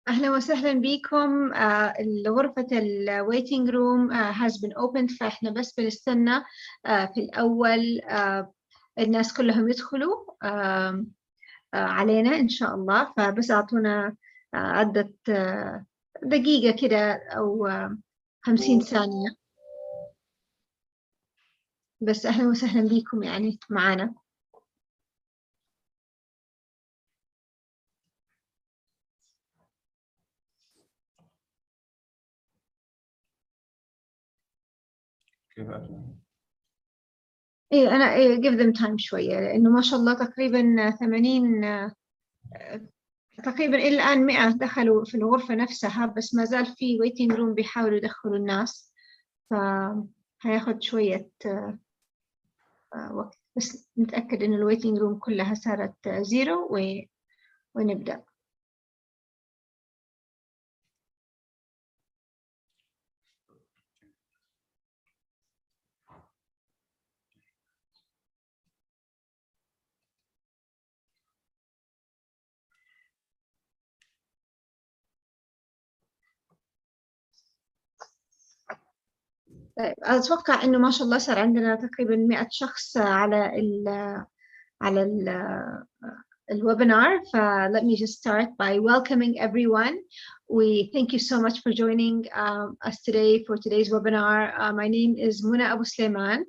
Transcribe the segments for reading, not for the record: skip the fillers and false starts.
أهلا وسهلا بكم. غرفة الويتنج روم has been opened، فإحنا بس بنستنى في الأول الناس كلهم يدخلوا علينا إن شاء الله. فبس أعطونا عدة دقيقة كده أو 50 ثانية بس. أهلا وسهلا بكم يعني معنا. إيه أنا give them time شوية، لأنه ما شاء الله تقريبا 80 تقريبا إلى الآن 100 دخلوا في الغرفة نفسها، بس ما زال في waiting room بيحاولوا يدخلوا الناس، فهياخد شوية وقت. بس نتأكد إن الويتنج روم كلها صارت زيرو ونبدأ. طيب أتوقع إنه ما شاء الله صار عندنا تقريبا 100 شخص على الwebinar. Let me just start by welcoming everyone. We thank you so much for joining us today for today's webinar. My name is Muna Abu Sulaiman.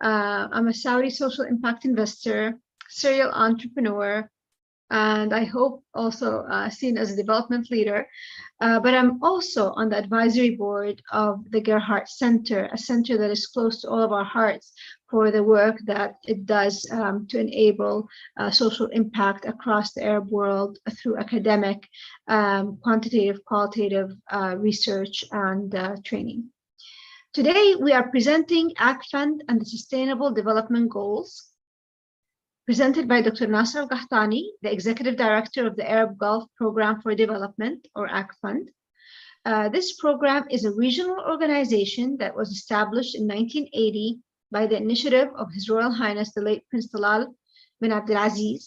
I'm a Saudi social impact investor, serial entrepreneur, and I hope also seen as a development leader. But I'm also on the advisory board of the Gerhardt Center, a center that is close to all of our hearts for the work that it does to enable social impact across the Arab world through academic, quantitative, qualitative research and training. Today, we are presenting AGFUND and the Sustainable Development Goals, presented by Dr. Nasser Al-Qahtani, the Executive Director of the Arab Gulf Program for Development, or AGFUND. This program is a regional organization that was established in 1980 by the initiative of His Royal Highness, the late Prince Talal bin Abdulaziz,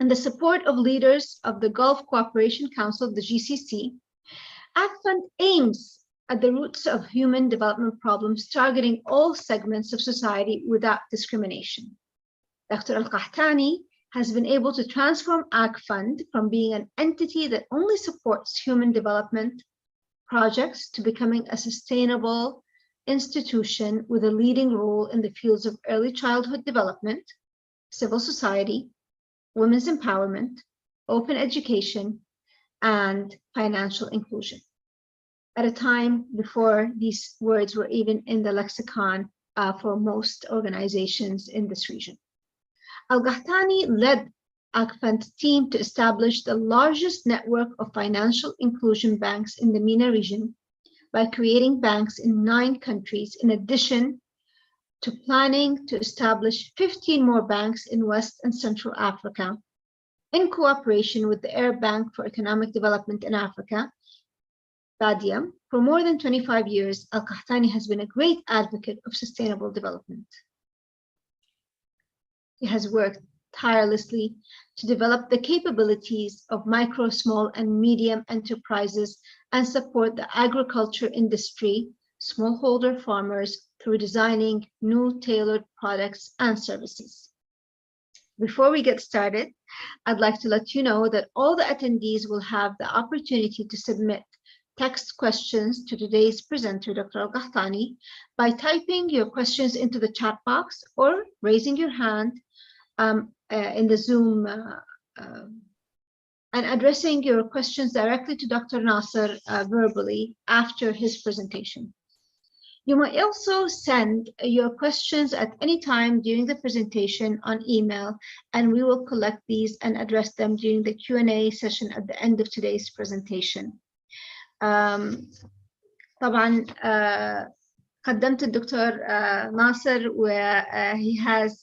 and the support of leaders of the Gulf Cooperation Council, the GCC. AGFUND aims at the roots of human development problems, targeting all segments of society without discrimination. Dr. Al-Qahtani has been able to transform AGFUND from being an entity that only supports human development projects to becoming a sustainable institution with a leading role in the fields of early childhood development, civil society, women's empowerment, open education, and financial inclusion, at a time before these words were even in the lexicon for most organizations in this region. Al-Qahtani led AGFUND's team to establish the largest network of financial inclusion banks in the MENA region by creating banks in 9 countries, in addition to planning to establish 15 more banks in West and Central Africa, in cooperation with the Arab Bank for Economic Development in Africa, BADIA. For more than 25 years, Al-Qahtani has been a great advocate of sustainable development. He has worked tirelessly to develop the capabilities of micro, small, and medium enterprises and support the agriculture industry, smallholder farmers, through designing new tailored products and services. Before we get started, I'd like to let you know that all the attendees will have the opportunity to submit text questions to today's presenter, Dr. Al-Qahtani, by typing your questions into the chat box or raising your hand in the Zoom and addressing your questions directly to Dr. Nasser verbally after his presentation. You may also send your questions at any time during the presentation on email, and we will collect these and address them during the Q&A session at the end of today's presentation. طبعا قدمت الدكتور ناصر where he has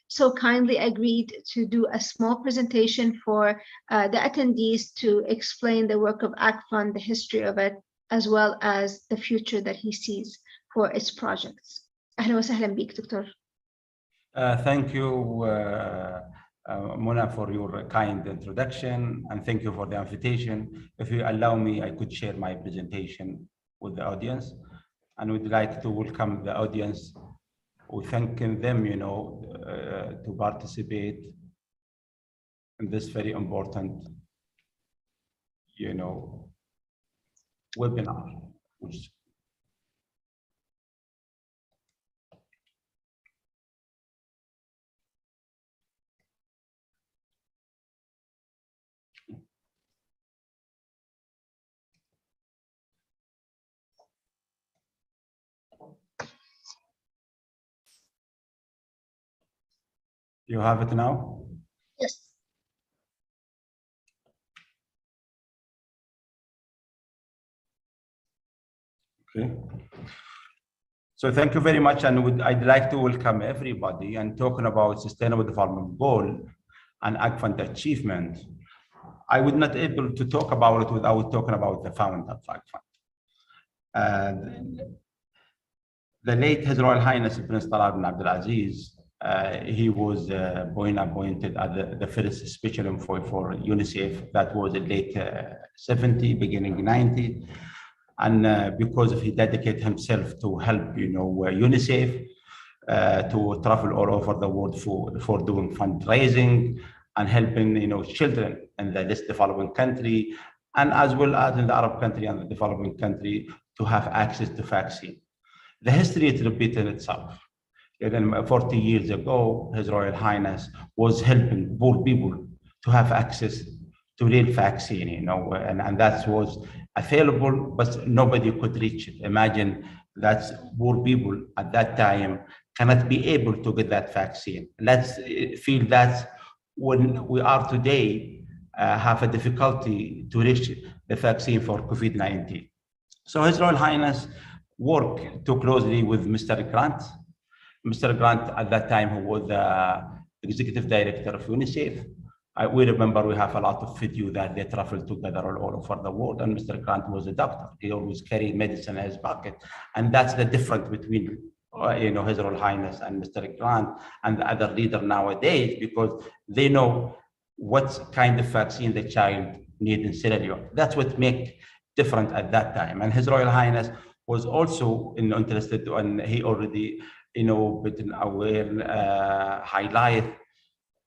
so kindly agreed to do a small presentation for the attendees to explain the work of AGFUND, the history of it, as well as the future that he sees for its projects. أهلا وسهلا بك دكتور. Thank you, Mona, for your kind introduction, and thank you for the invitation. If you allow me, I could share my presentation with the audience, and would like to welcome the audience. We thanking them, to participate in this very important, webinar. Which you have it now? Yes. Okay. So thank you very much, and I'd like to welcome everybody and talking about Sustainable Development Goal and AGFUND achievement. I would not able to talk about it without talking about the founder of AGFUND. The late His Royal Highness Prince Talal bin Abdul Aziz, he was appointed as the first special envoy for UNICEF. That was in late 70, beginning 90. And because he dedicated himself to help, UNICEF to travel all over the world for doing fundraising and helping, children in the less developing country, and as well as in the Arab country and the developing country to have access to vaccine. The history is repeating itself. Even 40 years ago, His Royal Highness was helping poor people to have access to real vaccine, and that was available, but nobody could reach it. Imagine that poor people at that time cannot be able to get that vaccine. Let's feel that when we are today have a difficulty to reach the vaccine for COVID-19. So His Royal Highness worked too closely with Mr. Grant. Mr. Grant at that time, who was the executive director of UNICEF. We remember we have a lot of video that they traveled together all over the world, and Mr. Grant was a doctor. He always carried medicine in his pocket. And that's the difference between His Royal Highness and Mr. Grant and the other leader nowadays, because they know what kind of vaccine the child needs in Sierra Leone. That's what make different at that time. And His Royal Highness was also interested, and he already, been aware, highlight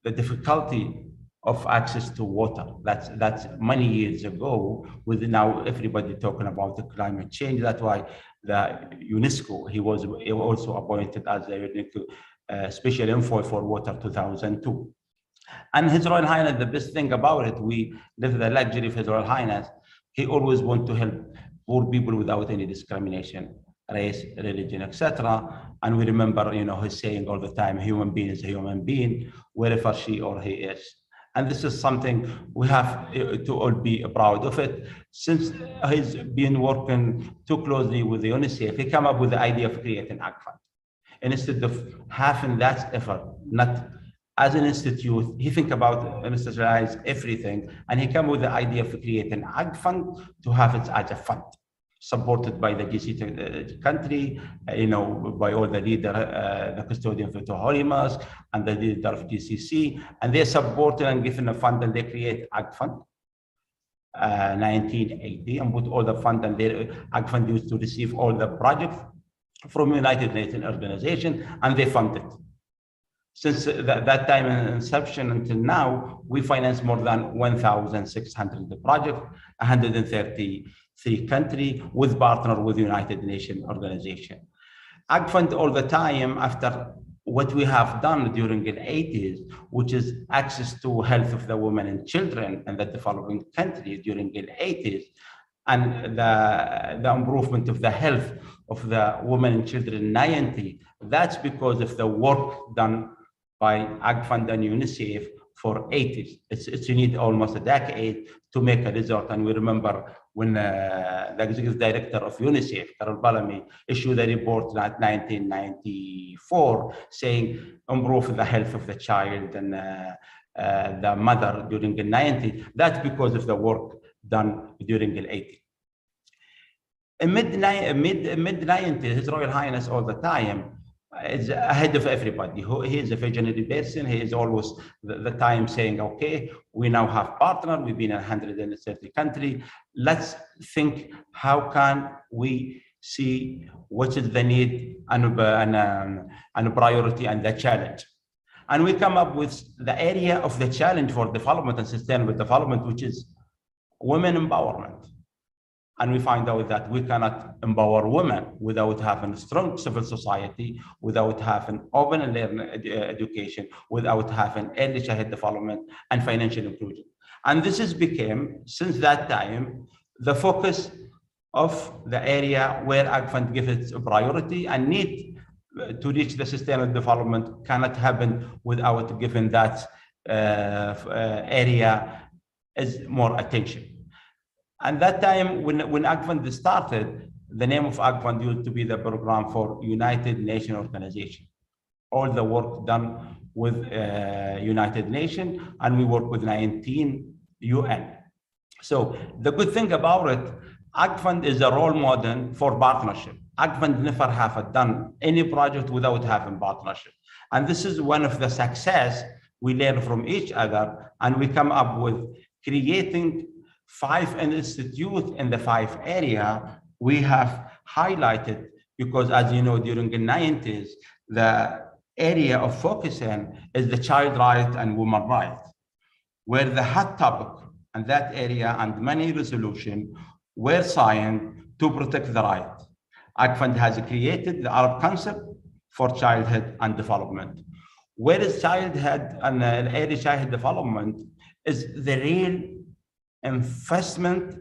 the difficulty of access to water. That's many years ago, with now everybody talking about the climate change. That's why the UNESCO, he was also appointed as a UNESCO special envoy for water 2002. And His Royal Highness, the best thing about it, we live the luxury of His Royal Highness. He always want to help poor people without any discrimination, race, religion, etc. And we remember, his saying all the time, human being is a human being, wherever she or he is. And this is something we have to all be proud of it. Since he's been working too closely with the UNICEF, he came up with the idea of creating AGFUND. And instead of having that effort, not as an institute, he think about institutionalize everything, and he came with the idea of creating AGFUND to have it as a fund, supported by the GCC country, by all the leader, the custodian of the Holy Mosque, and the leader of GCC, and they supported and given a fund, and they create AGFUND, 1980, and put all the fund, and AGFUND used to receive all the projects from United Nations organization, and they funded. Since that time in inception until now, we finance more than 1,600 projects, 133 countries, with partner with United Nations organization. AGFUND all the time, after what we have done during the 80s, which is access to health of the women and children in the developing countries during the 80s, and the improvement of the health of the women and children in 90, that's because of the work done by AGFUND and UNICEF for 80s. It's you need almost a decade to make a result. And we remember when the executive director of UNICEF, Carol Bellamy, issued a report in 1994 saying improve the health of the child and the mother during the 90s. That's because of the work done during the 80s. In mid-90s, His Royal Highness all the time is ahead of everybody. He is a visionary person. He is always the time saying, okay, we now have partner. We've been in 130 countries. Let's think, how can we see what is the need and priority and the challenge. And we come up with the area of the challenge for development and sustainable development, which is women empowerment. And we find out that we cannot empower women without having a strong civil society, without having open and learning education, without having early childhood development and financial inclusion. And this has become, since that time, the focus of the area where AGFUND gives its priority, and need to reach the sustainable development cannot happen without giving that area is more attention. And that time, when AGFUND started, the name of AGFUND used to be the Program for United Nations Organization. All the work done with United Nations, and we work with 19 UN. So the good thing about it, AGFUND is a role model for partnership. AGFUND never have done any project without having partnership. And this is one of the success we learn from each other, and we come up with creating 5 institutes in the 5 area we have highlighted, because as you know, during the 90s, the area of focusing is the child right and woman right, where the hot topic and that area and many resolutions were signed to protect the right. AGFUND has created the Arab concept for childhood and development, whereas childhood and early childhood development is the real investment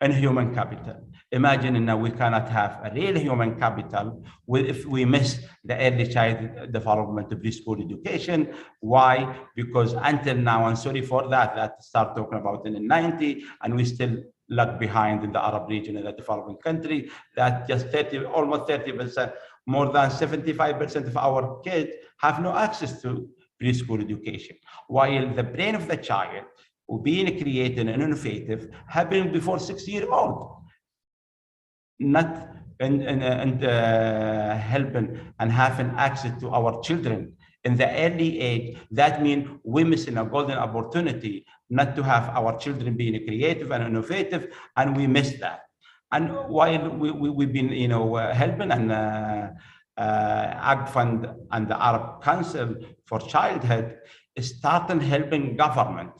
in human capital. Imagine now we cannot have a real human capital if we miss the early child development, the preschool education. Why? Because until now, and sorry for that start talking about in the 90s, and we still lag behind in the Arab region and the developing country, that just almost 30%, more than 75% of our kids have no access to preschool education, while the brain of the child being creative and innovative happening before 6 years old, not helping and having access to our children in the early age. That means we're missing a golden opportunity not to have our children being creative and innovative, and we miss that. And while we've been, helping and AGFUND and the Arab Council for Childhood starting helping government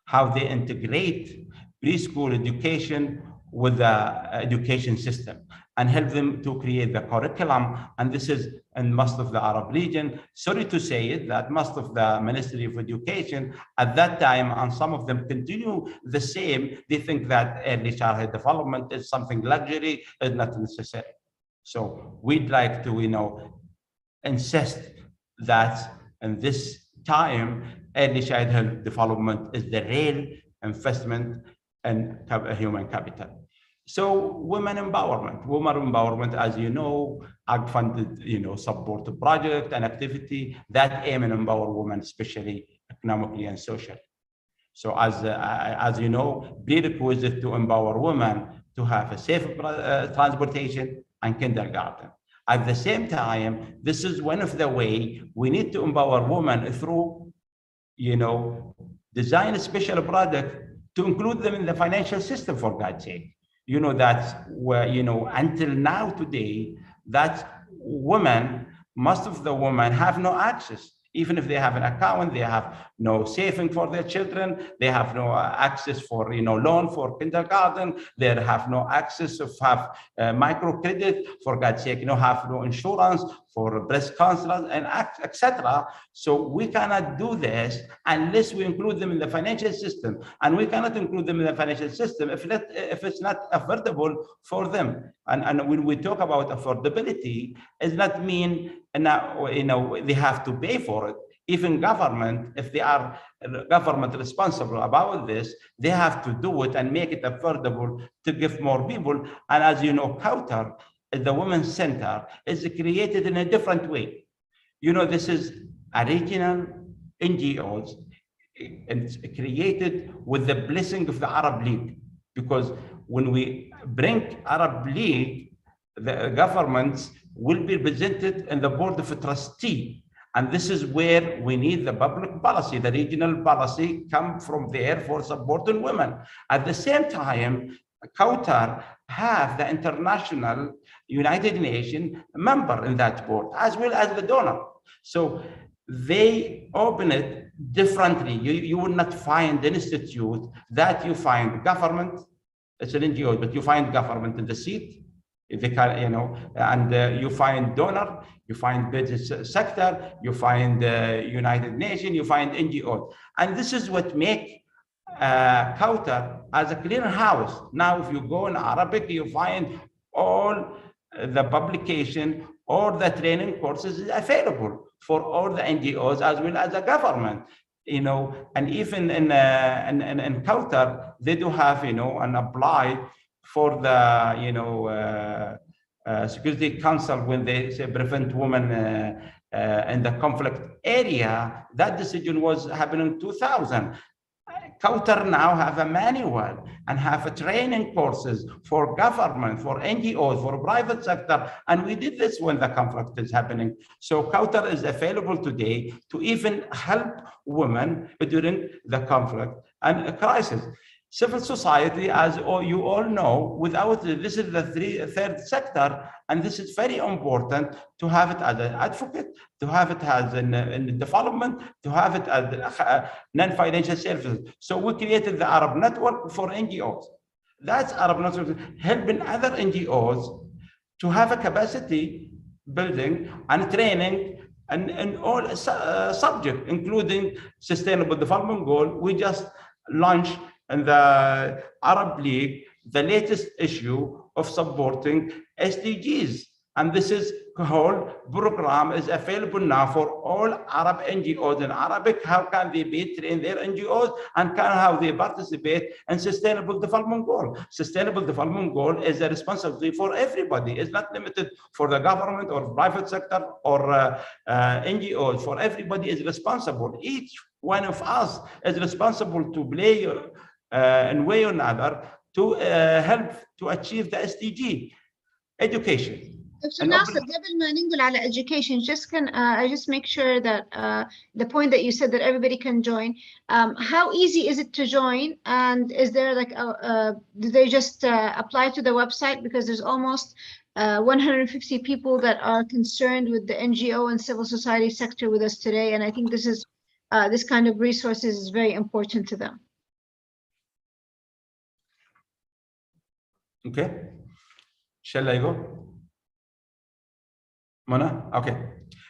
how they integrate preschool education with the education system and help them to create the curriculum. And this is in most of the Arab region. Sorry to say it, that most of the Ministry of Education at that time, and some of them continue the same, they think that early childhood development is something luxury, is not necessary. So we'd like to, insist that in this time, early childhood development is the real investment in human capital. So women empowerment, as you know, AGFUND support a project and activity that aim and empower women, especially economically and socially. So as you know, prerequisite to empower women to have a safe transportation and kindergarten. At the same time, this is one of the way we need to empower women through, design a special product to include them in the financial system, for God's sake. That's where, until now today, that women, most of the women have no access. Even if they have an account, they have no saving for their children. They have no access for, loan for kindergarten. They have no access of have microcredit, for God's sake, have no insurance for breast cancer and etc. So we cannot do this unless we include them in the financial system. And we cannot include them in the financial system if it's not affordable for them. And when we talk about affordability, it does not mean they have to pay for it. Even government, if they are government responsible about this, they have to do it and make it affordable to give more people. And as you know, Qatar, the Women's Center, is created in a different way. This is a regional NGOs. It's created with the blessing of the Arab League, because when we bring Arab League, the governments will be presented in the board of trustee. And this is where we need the public policy, the regional policy come from there for supporting women. At the same time, Qatar have the international United Nations member in that board, as well as the donor. So they open it differently. You will not find an institute that you find government, it's an NGO, but you find government in the seat, if they can, and you find donor, you find business sector, you find United Nations, you find NGOs. And this is what make Qatar as a clearinghouse. Now, if you go in Arabic, you find all the publication or the training courses available for all the NGOs as well as the government. And even in Qatar, they do have, and apply for the, Security Council when they say prevent women in the conflict area. That decision was happening in 2000. Qatar now have a manual and have a training courses for government, for NGOs, for private sector. And we did this when the conflict is happening. So Qatar is available today to even help women during the conflict and a crisis. Civil society, as you all know, without this is the third sector, and this is very important to have it as an advocate, to have it as in development, to have it as non-financial services. So we created the Arab Network for NGOs. That's Arab Network helping other NGOs to have a capacity building and training and all subjects, including sustainable development goal. We just launched in the Arab League the latest issue of supporting SDGs. And this is whole program is available now for all Arab NGOs in Arabic. How can they be train their NGOs and how they participate in sustainable development goal? Sustainable development goal is a responsibility for everybody. It's not limited for the government or private sector or NGOs. For everybody is responsible. Each one of us is responsible to play in way or another to help to achieve the SDG. Education. Dr. Nasser, قبل ما ننقل على education, I just make sure that the point that you said that everybody can join. How easy is it to join? And is there like do they just apply to the website? Because there's almost 150 people that are concerned with the NGO and civil society sector with us today, and I think this kind of resources is very important to them. Okay, shall I go? Mona? Okay,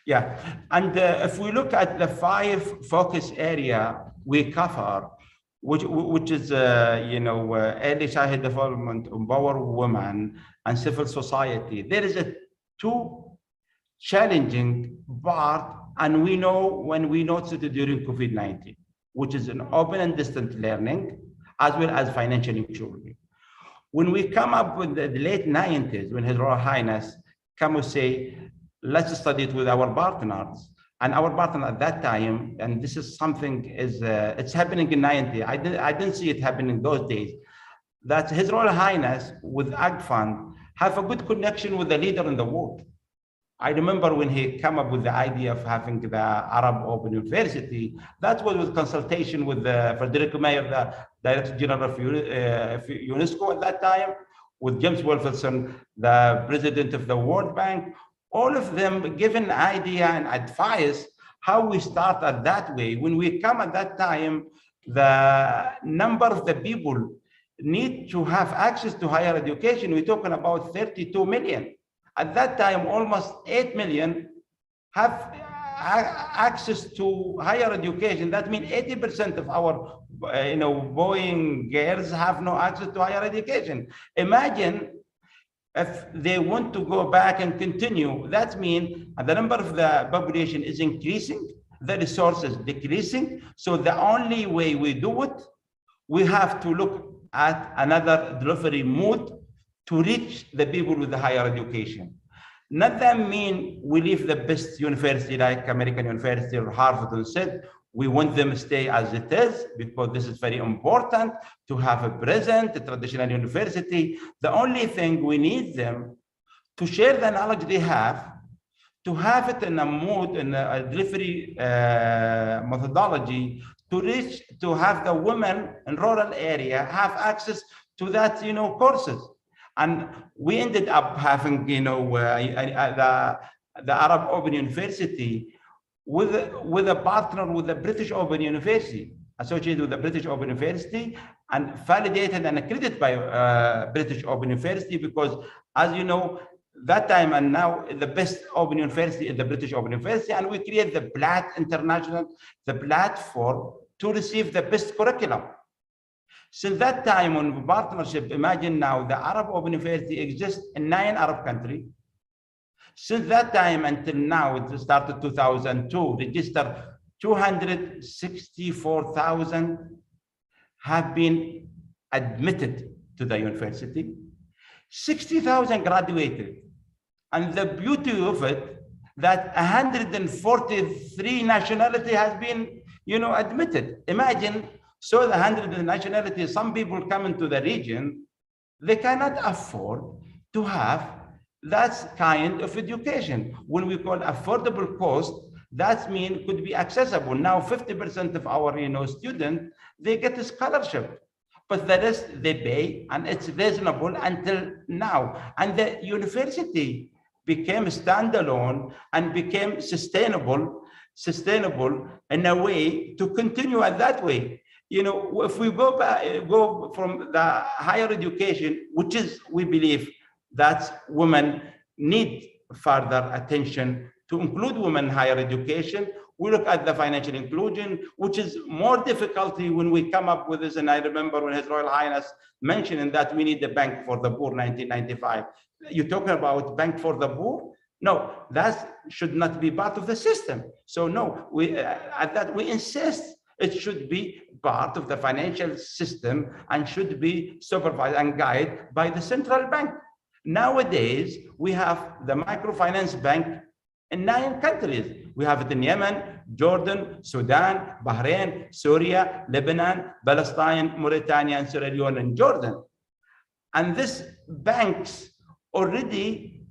yeah. And if we look at the 5 focus area we cover, which is early childhood development, empower women, and civil society, there is a 2 challenging part, and we know when we noticed it during COVID-19, which is an open and distant learning, as well as financial inclusion. When we come up with the late 90s, when His Royal Highness come and say, let's study it with our partners. And our partner at that time, and this is something it's happening in 90. I didn't see it happening those days. That His Royal Highness with AGFUND have a good connection with the leader in the world. I remember when he came up with the idea of having the Arab Open University, that was with consultation with Frederick Mayer, the Director General of UNESCO at that time, with James Wolferson, the President of the World Bank. All of them given idea and advice how we start at that way. When we come at that time, the number of the people need to have access to higher education. We're talking about 32 million. At that time, almost 8 million have access to higher education. That means 80% of our boy and girls have no access to higher education. Imagine if they want to go back and continue, that means the number of the population is increasing, the resources decreasing. So the only way we do it, we have to look at another delivery mode to reach the people with the higher education. Not that mean we leave the best university like American University or Harvard and said, we want them to stay as it is, because this is very important to have a present, a traditional university. The only thing we need them to share the knowledge they have, to have it in a mode, in a delivery methodology, to have the women in rural area have access to that, courses. And we ended up having, the Arab Open University with a partner with the British Open University, associated with the British Open University, and validated and accredited by British Open University, because, as you know, that time and now the best Open University is the British Open University, and we create the PLAT International, the platform to receive the best curriculum. Since that time on partnership, imagine now the Arab Open University exists in 9 Arab countries. Since that time until now, it started 2002, registered 264,000 have been admitted to the university. 60,000 graduated. And the beauty of it, that 143 nationality has been, admitted. Imagine, so the 100 nationalities, some people come into the region, they cannot afford to have that kind of education. When we call affordable cost, that means could be accessible. Now, 50% of our, students, they get a scholarship, but the rest they pay, and it's reasonable until now. And the university became standalone and became sustainable in a way to continue at that way. If we go from the higher education, which is, we believe that women need further attention to include women in higher education. We look at the financial inclusion, which is more difficulty when we come up with this. And I remember when His Royal Highness mentioning that we need the Bank for the Poor, 1995. You're talking about Bank for the Poor? No, that should not be part of the system. So no, we insist it should be part of the financial system and should be supervised and guided by the central bank. Nowadays, we have the microfinance bank in 9 countries. We have it in Yemen, Jordan, Sudan, Bahrain, Syria, Lebanon, Palestine, Mauritania, and Sierra Leone, and Jordan. And these banks already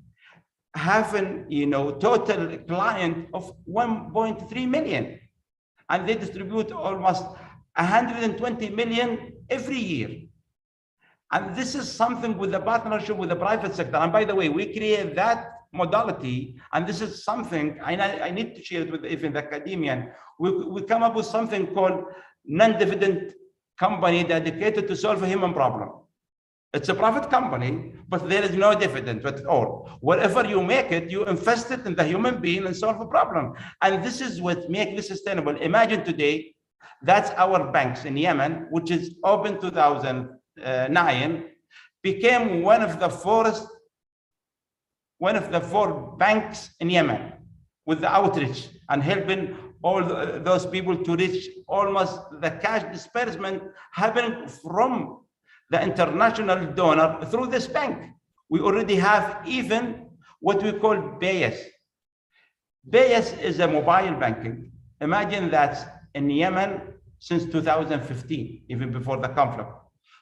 have an, total client of 1.3 million. And they distribute almost 120 million every year. And this is something with the partnership with the private sector. And by the way, we create that modality, and this is something I need to share it with even the academia. We come up with something called non-dividend company dedicated to solve a human problem. It's a private company, but there is no dividend at all. Wherever you make it, you invest it in the human being and solve a problem. And this is what makes this sustainable. Imagine today, that's our banks in Yemen, which is open 2009, became one of the 4 banks in Yemen with the outreach and helping all those people to reach almost the cash disbursement happening from the international donor through this bank. We already have even what we call BAYS. BAYS is a mobile banking. Imagine that in Yemen since 2015, even before the conflict.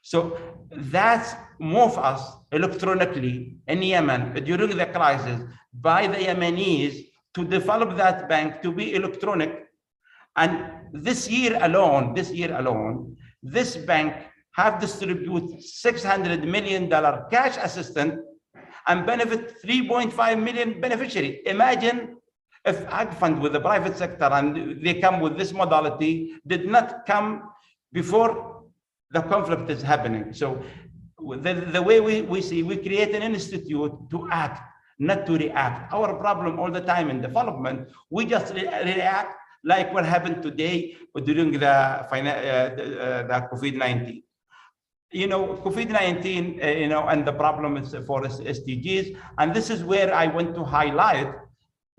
So that moved us electronically in Yemen during the crisis by the Yemenis to develop that bank to be electronic. And this year alone, this bank have distributed $600 million cash assistance and benefit 3.5 million beneficiaries. Imagine if AGFUND with the private sector and they come with this modality did not come before the conflict is happening. So the way we see, we create an institute to act, not to react. Our problem all the time in development, we just react like what happened today during the COVID-19. COVID-19, and the problem is for SDGs. And this is where I want to highlight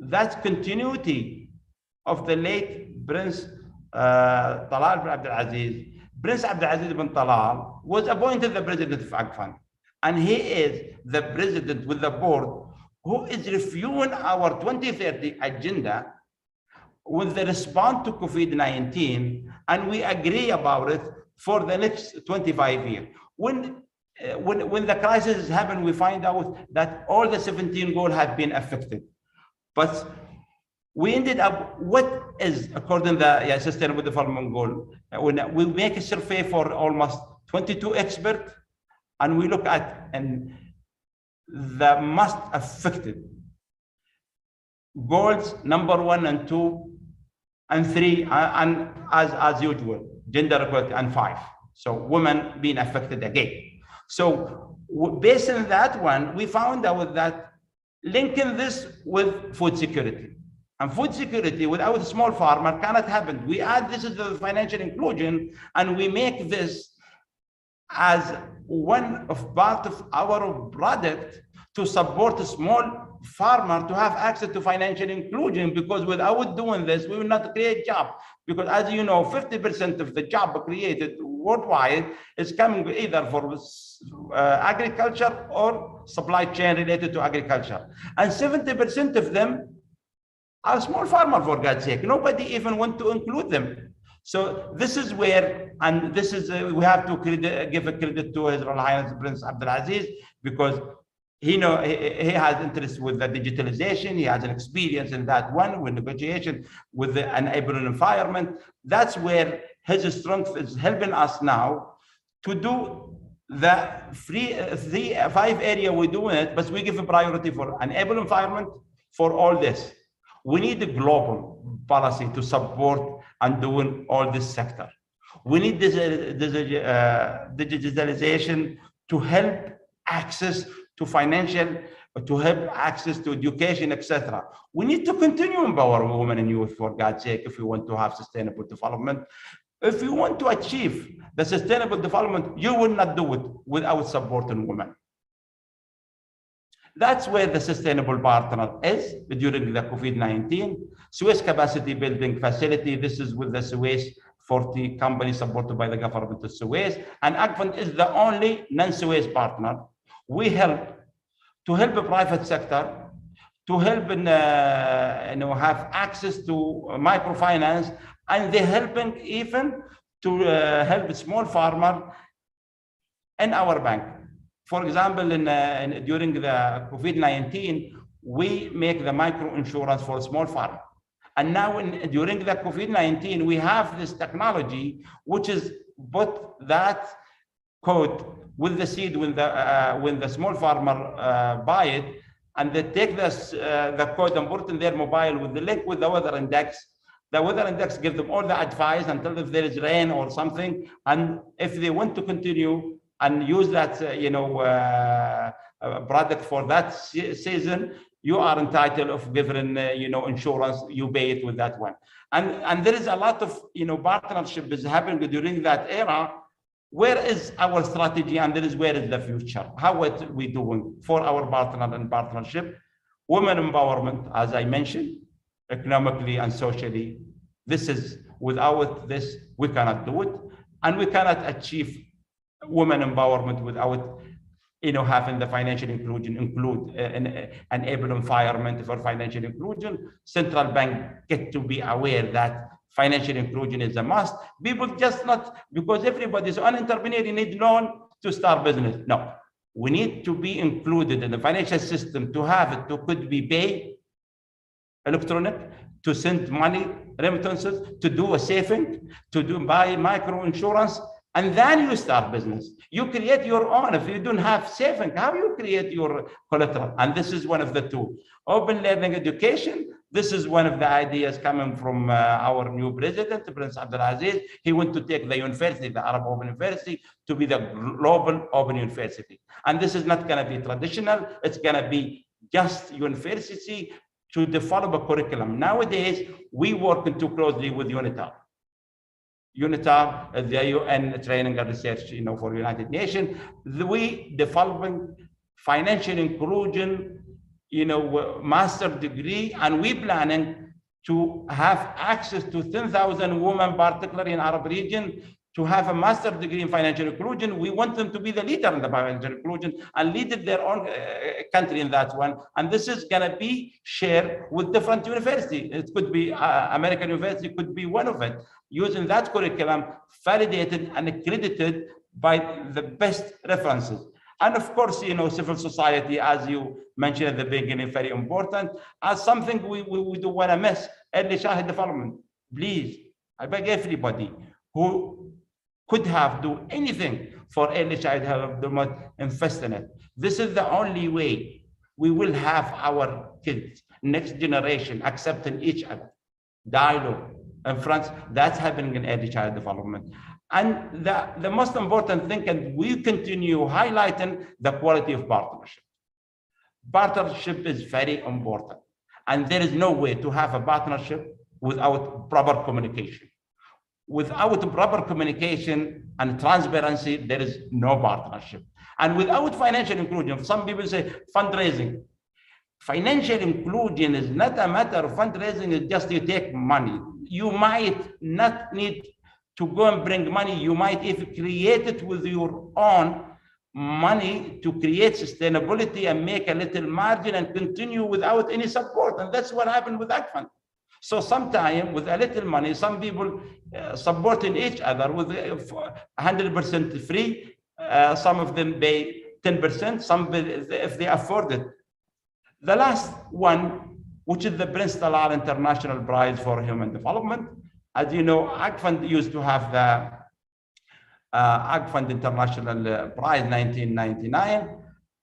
that continuity of the late Prince Talal bin Abdul Aziz. Prince Abdul Aziz bin Talal was appointed the president of AGFUND. And he is the president with the board who is reviewing our 2030 agenda with the response to COVID-19. And we agree about it for the next 25 years. When when the crisis happened, we find out that all the 17 goals have been affected. But we ended up, what is, according to the Sustainable Development Goal, when we make a survey for almost 22 experts, and we look at the most affected goals, number 1 and 2 and 3, and as usual, gender equality, and 5. So women being affected again. So based on that one, we found out that linking this with food security. And food security without a small farmer cannot happen. We add this to the financial inclusion, and we make this as one of part of our product to support a small farmer to have access to financial inclusion, because without doing this, we will not create jobs. Because as you know, 50% of the job created worldwide is coming either for agriculture or supply chain related to agriculture. And 70% of them are small farmers, for God's sake. Nobody even want to include them. So this is where, and this is, we have to give a credit to His Royal Highness Prince Abdulaziz, because he has interest with the digitalization. He has an experience in that one, with negotiation, with the enabling environment. That's where his strength is helping us now to do the 5 area we're doing it, but we give a priority for enabling environment for all this. We need a global policy to support and doing all this sector. We need this digitalization to help access to financial, to help access to education, etc. We need to continue empowering women and youth, for God's sake, if we want to have sustainable development. If you want to achieve the sustainable development, you will not do it without supporting women. That's where the sustainable partner is during the COVID-19. Suez capacity building facility. This is with the Suez 40 companies supported by the government of Suez. And AGFUND is the only non-Suez partner. We help to help the private sector, to help in, have access to microfinance, and they're helping even to help a small farmer in our bank. For example, during the COVID-19, we make the micro insurance for small farmers. And now during the COVID-19, we have this technology, which is put that code with the seed when the small farmer buy it, and they take the code and put it in their mobile with the link with the weather index. The weather index gives them all the advice and tell them if there is rain or something, and if they want to continue and use that product for that season, you are entitled of giving insurance. You pay it with that one, and there is a lot of partnership is happening during that era. Where is our strategy, and there is where is the future? How are we doing for our partner and partnership? Women empowerment, as I mentioned, economically and socially. This is, without this, we cannot do it, and we cannot achieve women empowerment without having the financial inclusion include enable environment for financial inclusion. Central bank get to be aware that financial inclusion is a must. People just not, because everybody is an entrepreneur, you need loan to start business. No, we need to be included in the financial system to have it, to could be paid electronic, to send money, remittances, to do a saving, to buy micro insurance, and then you start business. You create your own. If you don't have saving, how you create your collateral? And this is one of the two. Open learning education. This is one of the ideas coming from our new president, Prince Abdulaziz. He wants to take the university, the Arab Open University, to be the global open university. And this is not going to be traditional. It's going to be just university to develop a curriculum. Nowadays, we work too closely with UNITAR. UNITAR, the UN Training and Research, for United Nations. We developing financial inclusion, master degree, and we planning to have access to 10,000 women, particularly in Arab region, to have a master degree in financial inclusion. We want them to be the leader in the financial inclusion and lead their own country in that one. And this is going to be shared with different universities. It could be American University, could be one of it, using that curriculum, validated and accredited by the best references. And of course, civil society, as you mentioned at the beginning, very important, as something we do want to miss, early childhood development. Please, I beg everybody who could have do anything for early childhood development, invest in it. This is the only way we will have our kids, next generation, accepting each other, dialogue, and friends. That's happening in early child development. And the most important thing, and we continue highlighting the quality of partnership. Partnership is very important. And there is no way to have a partnership without proper communication. Without proper communication and transparency, there is no partnership. And without financial inclusion, some people say fundraising. Financial inclusion is not a matter of fundraising, it's just you take money. You might not need to go and bring money. You might even create it with your own money to create sustainability and make a little margin and continue without any support. And that's what happened with AGFUND. So sometimes with a little money, some people supporting each other with 100% free. Some of them pay 10%, some if they afford it. The last one, which is the Bristol International Prize for Human Development. As you know, AGFUND used to have the AGFUND International Prize 1999,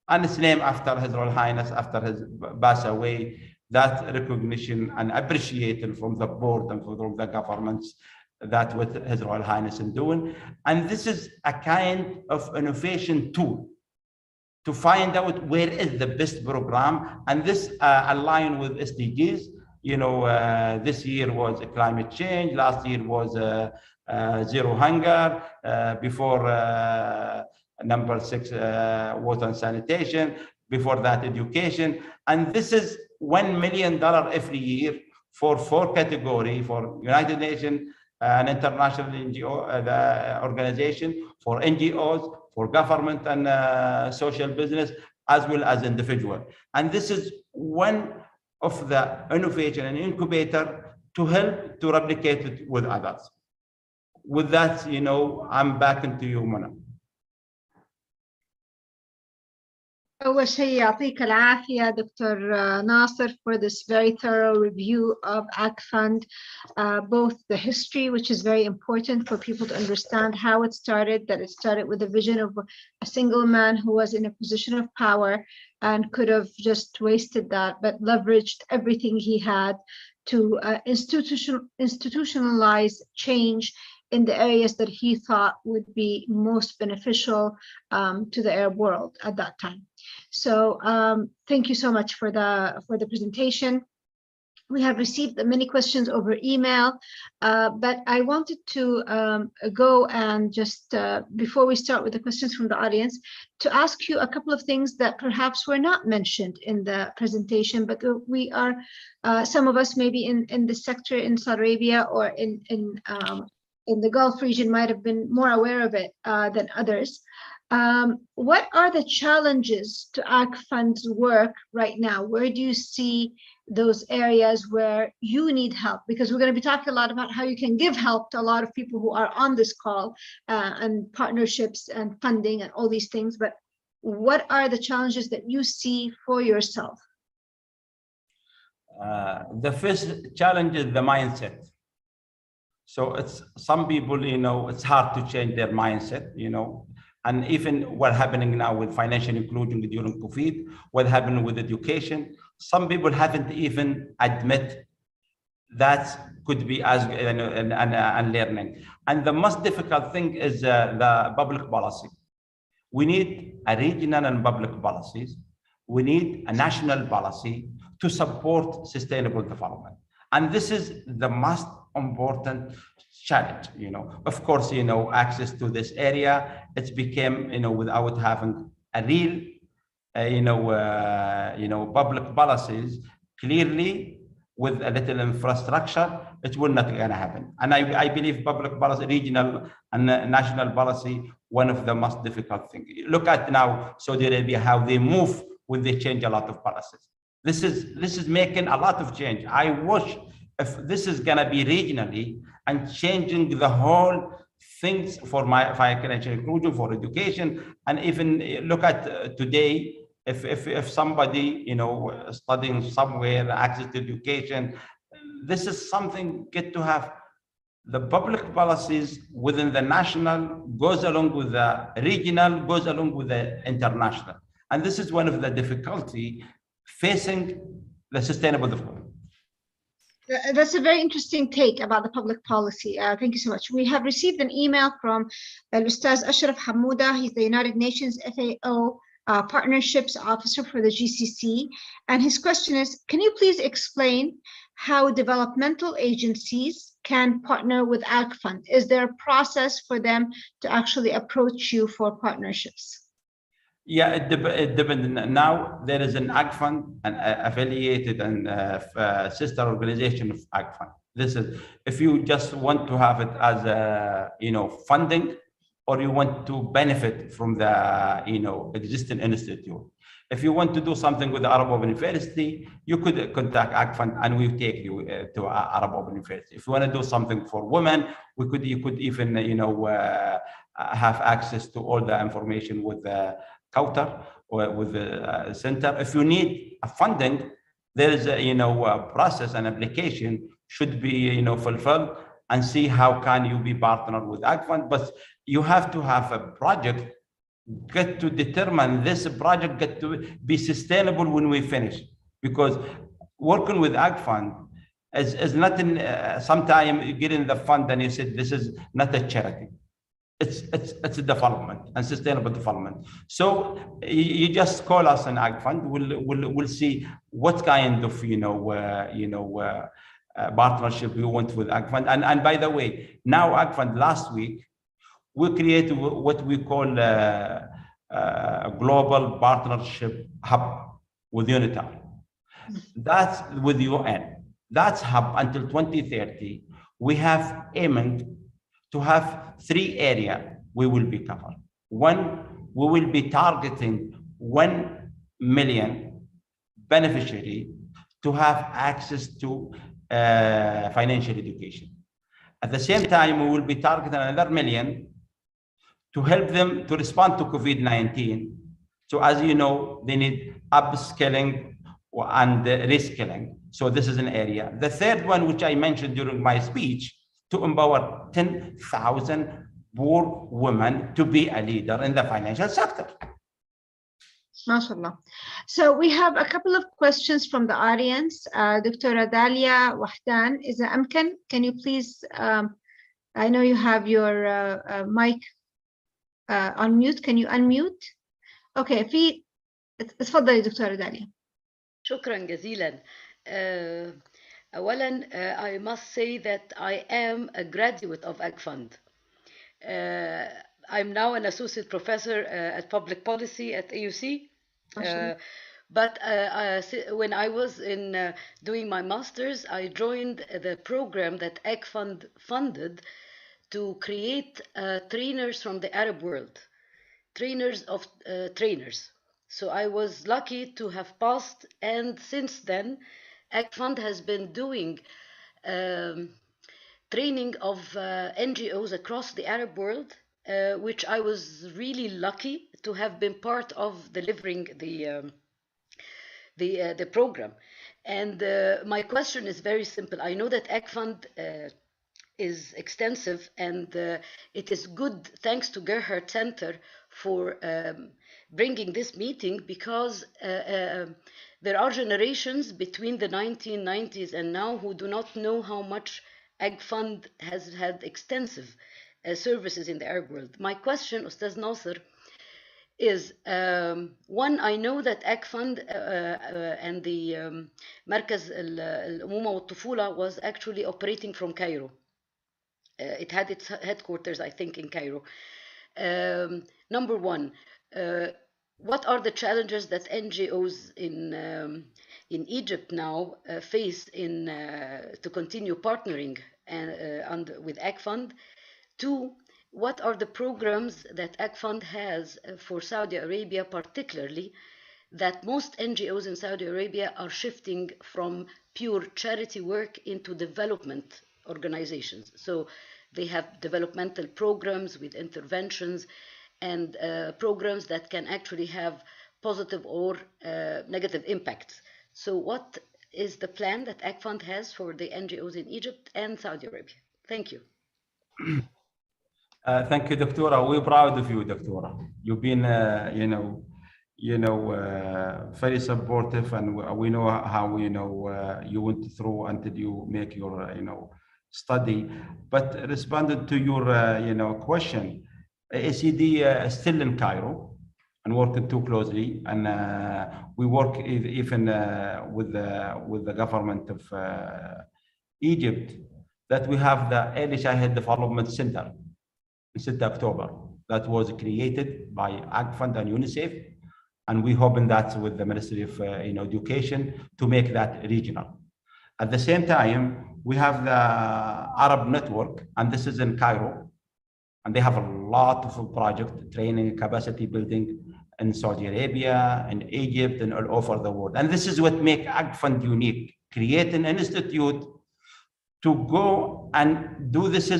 and it's named after His Royal Highness, after his pass away. That recognition and appreciation from the board and from the governments that what His Royal Highness is doing. And this is a kind of innovation tool to find out where is the best program. And this align with SDGs. This year was climate change. Last year was zero hunger. Before number 6, water and sanitation. Before that, education. And this is $1 million every year for 4 categories, for United Nations, an international NGO the organization, for NGOs, for government and social business, as well as individual. And this is one of the innovation and incubator to help to replicate it with others. With that, I'm back into you, Mona. أول شيء يعطيك العافية دكتور ناصر for this very thorough review of AGFUND, both the history, which is very important for people to understand how it started, that it started with a vision of a single man who was in a position of power and could have just wasted that, but leveraged everything he had to institutionalize change in the areas that he thought would be most beneficial to the Arab world at that time. So thank you so much for the presentation. We have received many questions over email, but I wanted to go and just before we start with the questions from the audience, to ask you a couple of things that perhaps were not mentioned in the presentation, but we are some of us maybe in the sector in Saudi Arabia or in the Gulf region might have been more aware of it than others. What are the challenges to AGFUND's work right now? Where do you see those areas where you need help? Because we're going to be talking a lot about how you can give help to a lot of people who are on this call and partnerships and funding and all these things. But what are the challenges that you see for yourself? The first challenge is the mindset. So it's some people, it's hard to change their mindset, and even what's happening now with financial inclusion during COVID, what happened with education, some people haven't even admit that could be as and learning. And the most difficult thing is the public policy. We need a regional and public policies. We need a national policy to support sustainable development. And this is the most important challenge. Of course, access to this area, it's became, without having a real, public policies, clearly with a little infrastructure, it will not gonna happen. And I believe public policy, regional and national policy, one of the most difficult things. Look at now Saudi Arabia, how they move when they change a lot of policies. This is making a lot of change. I wish if this is gonna be regionally and changing the whole things for my financial inclusion, for education, and even look at today. If somebody, you know, studying somewhere, access to education, this is something get to have the public policies within the national goes along with the regional, goes along with the international. And this is one of the difficulty facing the sustainable development. That's a very interesting take about the public policy. Thank you so much. We have received an email from Ustaz Ashraf Hamouda. He's the United Nations FAO Partnerships Officer for the GCC. And his question is, can you please explain how developmental agencies can partner with AGFUND? Is there a process for them to actually approach you for partnerships? Yeah, it depends. Now there is an AGFUND, an affiliated and sister organization of AGFUND. This is if you just want to have it as a, you know, funding, or you want to benefit from the, you know, existing institute. If you want to do something with the Arab Open University, you could contact AGFUND and we take you to Arab Open University. If you want to do something for women, you could even, you know, have access to all the information with the counter or with the center. If you need a funding, there is a, you know, a process, an application should be, you know, fulfilled, and see how can you be partnered with AGFUND. But you have to have a project, get to determine this project get to be sustainable when we finish, because working with AGFUND is not in sometimes you get in the fund and you said this is not a charity. It's a development and sustainable development. So you just call us an AGFUND. We'll see what kind of, you know, partnership we want with AGFUND. And by the way, now AGFUND last week we created what we call a global partnership hub with UNITAR. That's with UN. That's hub until 2030. We have aiming to have 3 areas we will be covered. One, we will be targeting 1 million beneficiary to have access to financial education. At the same time, we will be targeting another 1 million to help them to respond to COVID-19. So as you know, they need upskilling and reskilling. So this is an area. The third one, which I mentioned during my speech, to empower 10,000 poor women to be a leader in the financial sector. MashaAllah. So we have a couple of questions from the audience. Dr. Dalia Wahdan, is it Amkan? Can you please, I know you have your mic on mute. Can you unmute? Okay, اتفضلي دكتورة داليا. شكرا جزيلا. أولا, I must say that I am a graduate of AGFUND. I'm now an associate professor at public policy at AUC. But when I was in doing my master's, I joined the program that AGFUND funded to create trainers from the Arab world, trainers of trainers. So I was lucky to have passed, and since then, AGFUND has been doing training of NGOs across the Arab world, which I was really lucky to have been part of delivering the program. And my question is very simple. I know that AGFUND is extensive, and it is good, thanks to Gerhard Center for bringing this meeting, because there are generations between the 1990s and now who do not know how much AGFUND has had extensive services in the Arab world. My question, Ustaz Nasser, is one, I know that AGFUND and the Markaz al-Umuma wal-Tufula was actually operating from Cairo. It had its headquarters, I think, in Cairo. Number one, what are the challenges that NGOs in Egypt now face to continue partnering with AGFUND? Two, what are the programs that AGFUND has for Saudi Arabia particularly, that most NGOs in Saudi Arabia are shifting from pure charity work into development organizations? So They have developmental programs with interventions and programs that can actually have positive or negative impacts. So what is the plan that AGFUND has for the NGOs in Egypt and Saudi Arabia? Thank you. Thank you, Doctora. We're proud of you, Doctora. You've been, very supportive, and we know how you went through until you make your study. But responding to your question, ACD is still in Cairo and working too closely, and we work even with the government of Egypt, that we have the Early Childhood Development Center in 6 October that was created by AGFUND and UNICEF, and we hoping that with the Ministry of Education to make that regional. At the same time, we have the Arab Network, and this is in Cairo, and they have a lot of project training, capacity building in Saudi Arabia, in Egypt, and all over the world. And this is what makes AGFUND unique: create an institute to go and do this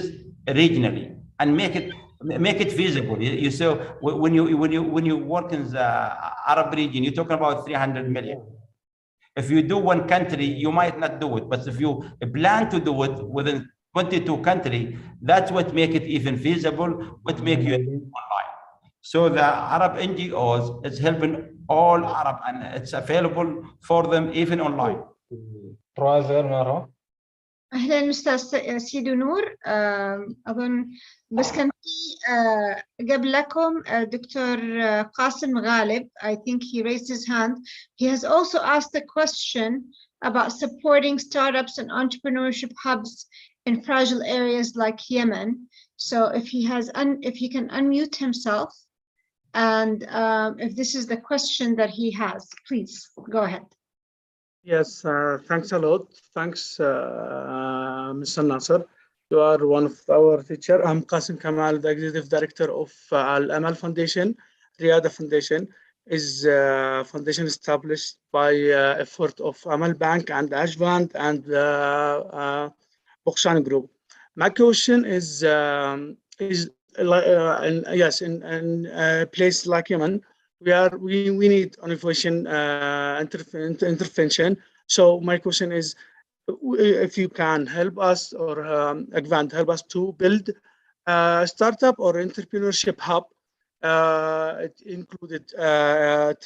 regionally and make it feasible. You so when you work in the Arab region, you're talking about 300 million. If you do one country, you might not do it, but if you plan to do it within 22 countries, that's what make it even feasible, what make you online. So the Arab NGOs is helping all Arab, and it's available for them even online. أهلا أستاذ سيدو نور. أظن بس كان في قبلكم دكتور قاسم غالب. I think he raised his hand. He has also asked a question about supporting startups and entrepreneurship hubs in fragile areas like Yemen. So if he can unmute himself, and if this is the question that he has, please go ahead. Yes, thanks a lot. Thanks, Mr. Nasser. You are one of our teachers. I'm Qasim Kamal, the Executive Director of Al-Amal Foundation. Riyadh Foundation is a foundation established by effort of Amal Bank and AGFUND and Bokshan Group. My question is in a place like Yemen, we need innovation intervention. So my question is, if you can help us, or AGFUND help us to build a startup or entrepreneurship hub. It included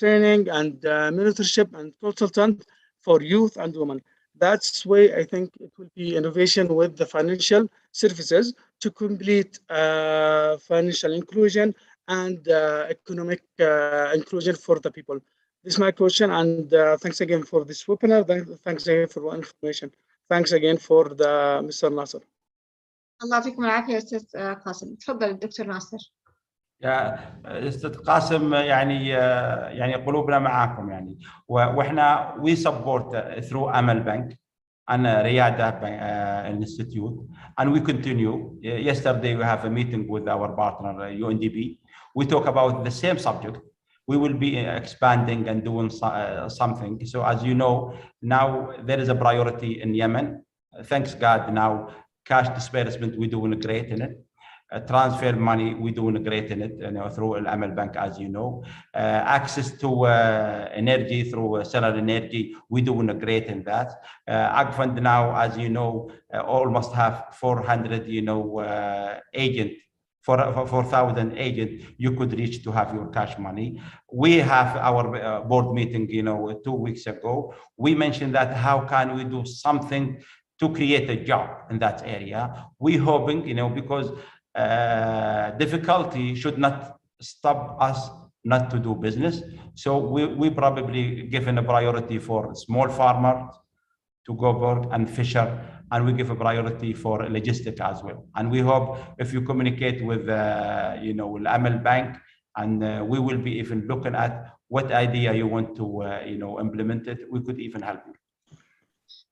training and mentorship and consultant for youth and women. That's why I think it will be innovation with the financial services to complete financial inclusion and economic inclusion for the people. This is my question, and thanks again for this webinar. Thanks again for the information. Thanks again for the Mr. Nasser. الله يعطيكم العافية أستاذ قاسم. تفضل الدكتور ناصر. يا استاذ قاسم، يعني قلوبنا معاكم يعني، واحنا we support through Amal Bank and Riyadh Institute, and we continue. Yesterday we have a meeting with our partner UNDP. We talk about the same subject. We will be expanding and doing something. So as you know, now there is a priority in Yemen. Thanks God, now cash disbursement, we're doing great in it. Transfer money, we're doing great in it, through Al-Amal Bank, as you know. Access to energy through solar energy, we're doing great in that. AGFUND now, as you know, almost have 400, agent, 4,000 agents you could reach to have your cash money. We have our board meeting, 2 weeks ago. We mentioned that how can we do something to create a job in that area. We're hoping, because difficulty should not stop us not to do business. So we probably given a priority for small farmers to go work and fisher, and we give a priority for logistics as well. And we hope if you communicate with Amal Bank, and we will be even looking at what idea you want to implement it. We could even help you.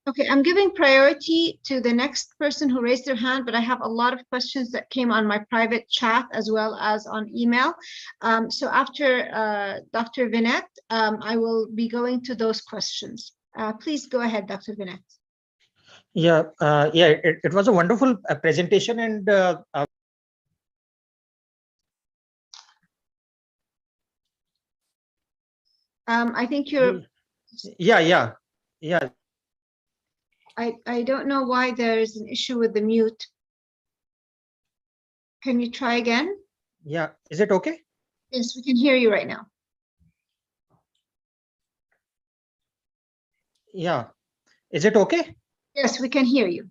Okay, I'm giving priority to the next person who raised their hand, but I have a lot of questions that came on my private chat as well as on email. So after Dr. Vinette, I will be going to those questions. Please go ahead, Dr. Vinette. Yeah, it was a wonderful presentation, and I think you're. yeah. I don't know why there is an issue with the mute. Can you try again? Yeah, is it okay? Yes, we can hear you right now. Yeah, is it okay? Yes, we can hear you.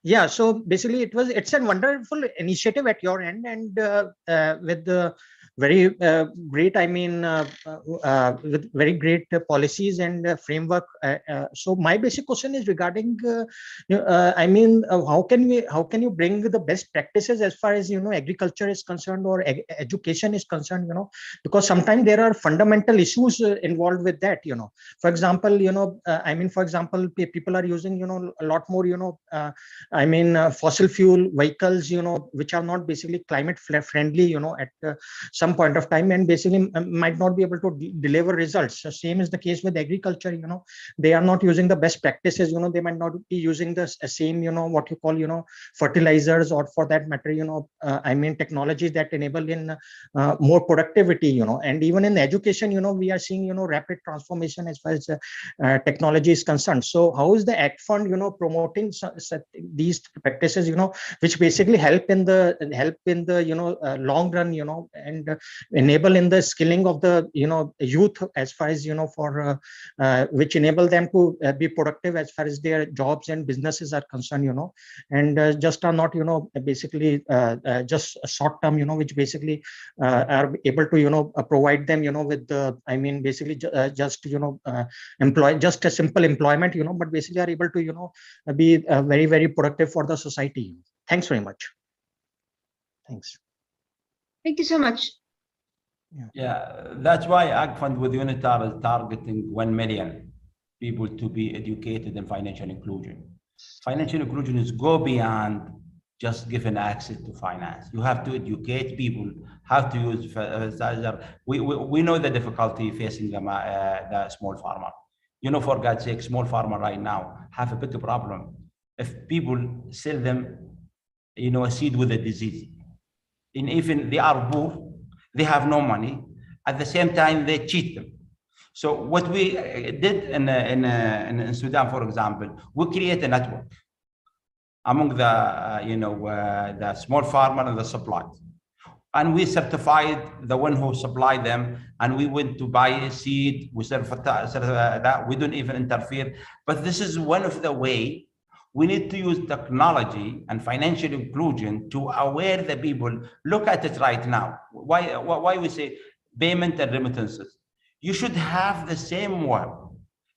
Yeah, so basically it's a wonderful initiative at your end, and with the very great, with very great policies and framework. So my basic question is regarding, how can you bring the best practices as far as agriculture is concerned, or education is concerned, because sometimes there are fundamental issues involved with that. For example, for example, people are using a lot more fossil fuel vehicles, which are not basically climate friendly, at some point of time, and basically might not be able to deliver results. So same is the case with agriculture. They are not using the best practices. They might not be using the same, what you call, fertilizers, or for that matter, technologies that enable in more productivity. And even in education, we are seeing, rapid transformation as far as technology is concerned. So how is the AGFUND, promoting these practices, which basically help in the long run, and enable in the skilling of the youth, as far as for which enable them to be productive as far as their jobs and businesses are concerned, and just are not basically just short term, which basically are able to provide them with the basically just employ just a simple employment, but basically are able to be very, very productive for the society. Thanks very much. Thanks. Thank you so much. Yeah, that's why AGFUND with UNITAR is targeting 1 million people to be educated in financial inclusion. Financial inclusion is go beyond just giving access to finance. You have to educate people how to use we know the difficulty facing the small farmer. For God's sake, small farmer right now have a big problem. If people sell them, a seed with a disease, and even they are poor, they have no money. At the same time, they cheat them. So what we did in Sudan, for example, we create a network among the small farmer and the suppliers. And we certified the one who supplied them, and we went to buy a seed. We certify that we don't even interfere. But this is one of the way we need to use technology and financial inclusion to aware the people. Look at it right now. Why we say payment and remittances? You should have the same one.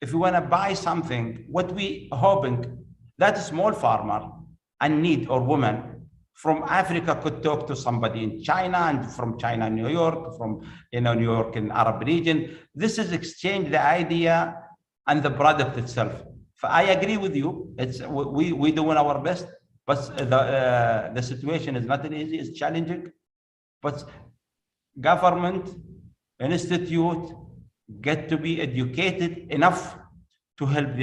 If you want to buy something, what we hoping that small farmer and need or woman from Africa could talk to somebody in China, and from China, New York, from New York in Arab region. This is exchange the idea and the product itself. I agree with you. It's we doing our best, but the situation is not easy. It's challenging, but government, institute get to be educated enough to help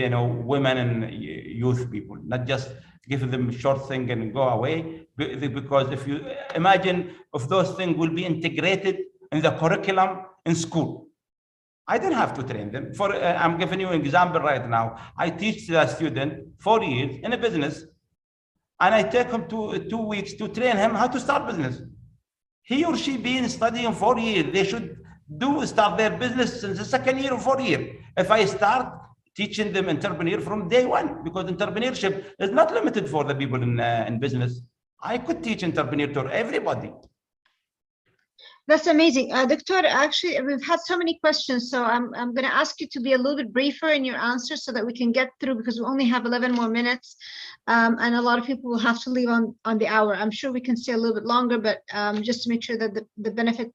women and youth people, not just give them a short thing and go away. Because if you imagine if those things will be integrated in the curriculum in school, I don't have to train them. I'm giving you an example right now. I teach the student 4 years in a business, and I take him to 2 weeks to train him how to start business. He or she been studying 4 years. They should start their business in the second year or 4th year. If I start teaching them entrepreneur from day one, because entrepreneurship is not limited for the people in business. I could teach entrepreneur to everybody. That's amazing. Doctor, actually, we've had so many questions, so I'm going to ask you to be a little bit briefer in your answers so that we can get through, because we only have 11 more minutes, and a lot of people will have to leave on the hour. I'm sure we can stay a little bit longer, but just to make sure that the benefit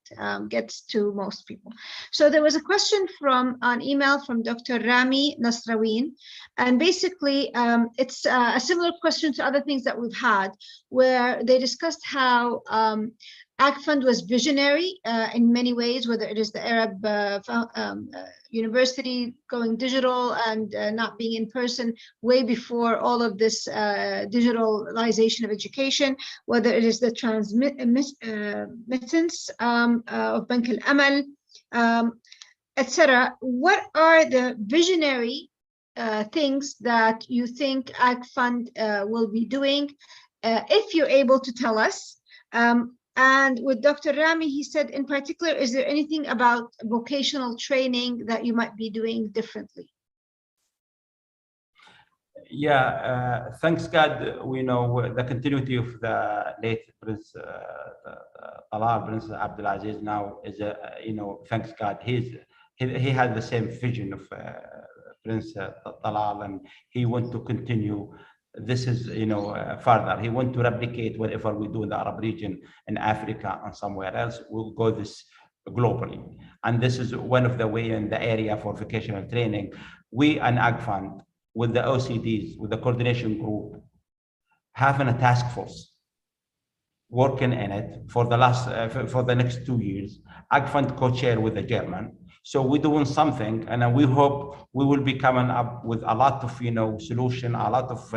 gets to most people. So there was a question from an email from Dr. Rami Nasraween, and basically it's a similar question to other things that we've had, where they discussed how AGFUND was visionary in many ways, whether it is the Arab University going digital and not being in person way before all of this digitalization of education, whether it is the transmittance of Bank al-Amal, etc. What are the visionary things that you think AGFUND will be doing, if you're able to tell us? And with Dr. Rami, he said in particular, is there anything about vocational training that you might be doing differently? Yeah, thanks God, we know the continuity of the late Prince Prince Abdulaziz now is, thanks God, he had the same vision of Prince Talal, and he want to continue. This is, further. He want to replicate whatever we do in the Arab region, in Africa, and somewhere else. We'll go this globally, and this is one of the way in the area for vocational training. We and AGFUND, with the OCDs, with the coordination group, having a task force working in it for the last for the next 2 years. AGFUND co-chair with the German. So we're doing something, and we hope we will be coming up with a lot of, solution, a lot of,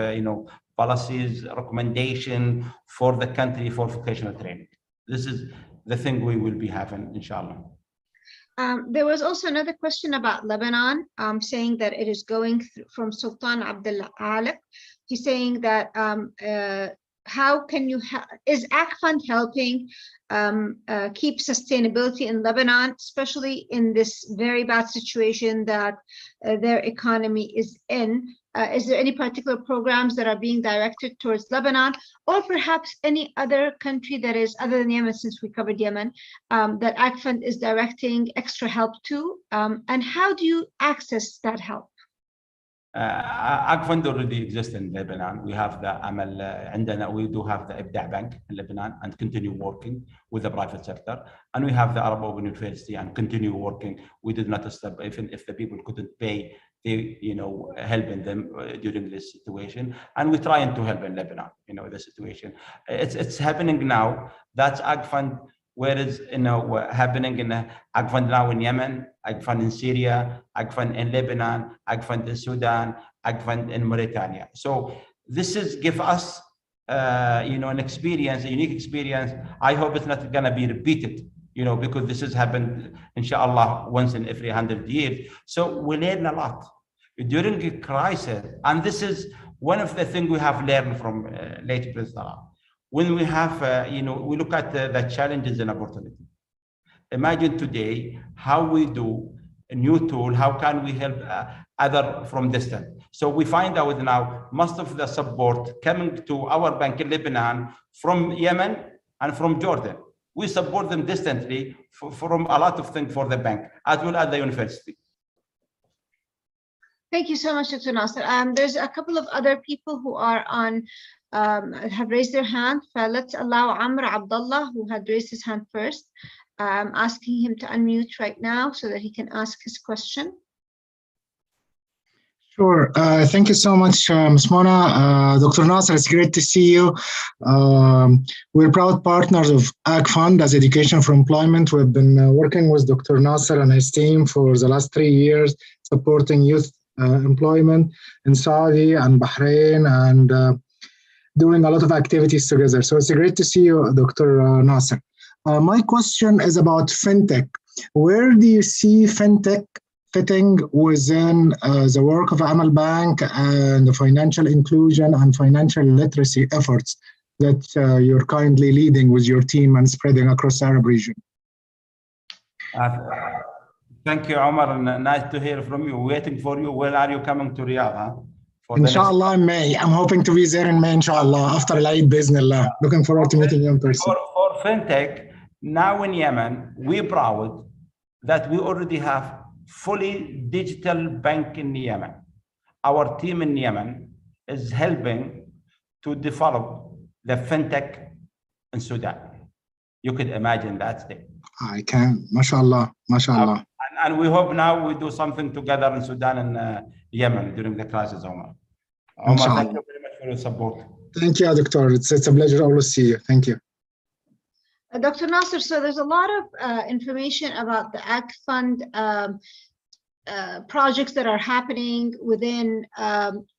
policies, recommendation for the country for vocational training. This is the thing we will be having, inshallah. There was also another question about Lebanon, saying that it is going through, from Sultan Abdullah Alep. He's saying that how can you, is AGFUND helping keep sustainability in Lebanon, especially in this very bad situation that their economy is in? Is there any particular programs that are being directed towards Lebanon, or perhaps any other country that is, other than Yemen, since we covered Yemen, that AGFUND is directing extra help to? And how do you access that help? AGFUND already exists in Lebanon. We have the Amal, and we do have the Ibda Bank in Lebanon, and continue working with the private sector. And we have the Arab Open University, and continue working. We did not stop, even if the people couldn't pay, they, helping them during this situation. And we're trying to help in Lebanon, the situation. It's happening now. That's AGFUND. Where is happening in AGFUND now in Yemen, AGFUND in Syria, AGFUND in Lebanon, AGFUND in Sudan, AGFUND in Mauritania. So this is give us an experience, a unique experience. I hope it's not going to be repeated, because this has happened, inshallah, once in every 100 years. So we learn a lot during a crisis, and this is one of the things we have learned from late Prince Talal. When we have, we look at the challenges and opportunity. Imagine today how we do a new tool. How can we help other from distance? So we find out now most of the support coming to our bank in Lebanon from Yemen and from Jordan. We support them distantly from a lot of things for the bank as well as the university. Thank you so much, Dr. Nasser. There's a couple of other people who are on, have raised their hand. Let's allow Amr Abdullah, who had raised his hand first. Asking him to unmute right now so that he can ask his question. Sure. Thank you so much, Ms. Mona. Dr. Nasser, it's great to see you. We're proud partners of AGFUND as Education for Employment. We've been working with Dr. Nasser and his team for the last 3 years, supporting youth employment in Saudi and Bahrain, and doing a lot of activities together. So it's great to see you, Dr. Nasser. My question is about fintech. Where do you see fintech fitting within the work of Amal Bank and the financial inclusion and financial literacy efforts that you're currently leading with your team and spreading across the Arab region? Thank you, Omar, and nice to hear from you. Waiting for you. When are you coming to Riyadh? Inshallah, in May. I'm hoping to be there in May, inshallah, after Eid, Bismillah. Looking forward to meeting you in person. For fintech, now in Yemen, we're proud that we already have fully digital bank in Yemen. Our team in Yemen is helping to develop the fintech in Sudan. You could imagine that thing. I can, mashallah, mashallah. And we hope now we do something together in Sudan and Yemen during the crisis, Omar. Omar, thank you very much for your support. Thank you, Doctor. It's a pleasure always see you. Thank you. Dr. Nasser, so there's a lot of information about the AGFUND projects that are happening within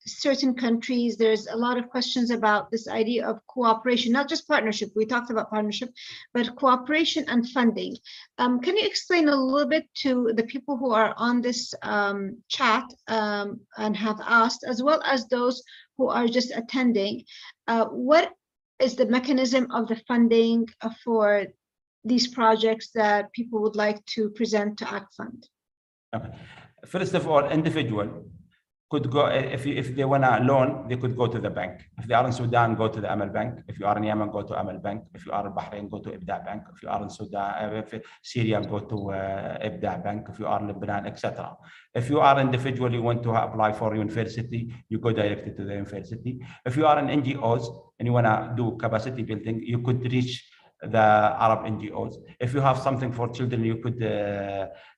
certain countries. There's a lot of questions about this idea of cooperation, not just partnership. We talked about partnership, but cooperation and funding. Can you explain a little bit to the people who are on this chat and have asked, as well as those who are just attending, what is the mechanism of the funding for these projects that people would like to present to AGFUND? Okay. First of all, individual could go, if they want a loan, they could go to the bank. If they are in Sudan, go to the Amal Bank. If you are in Yemen, go to Amal Bank. If you are in Bahrain, go to Ibda Bank. If you are in Sudan, if Syria, go to Ibda Bank. If you are in Lebanon, etc. If you are individual, you want to apply for university, you go directly to the university. If you are in NGOs and you want to do capacity building, you could reach the Arab NGOs. If you have something for children, you could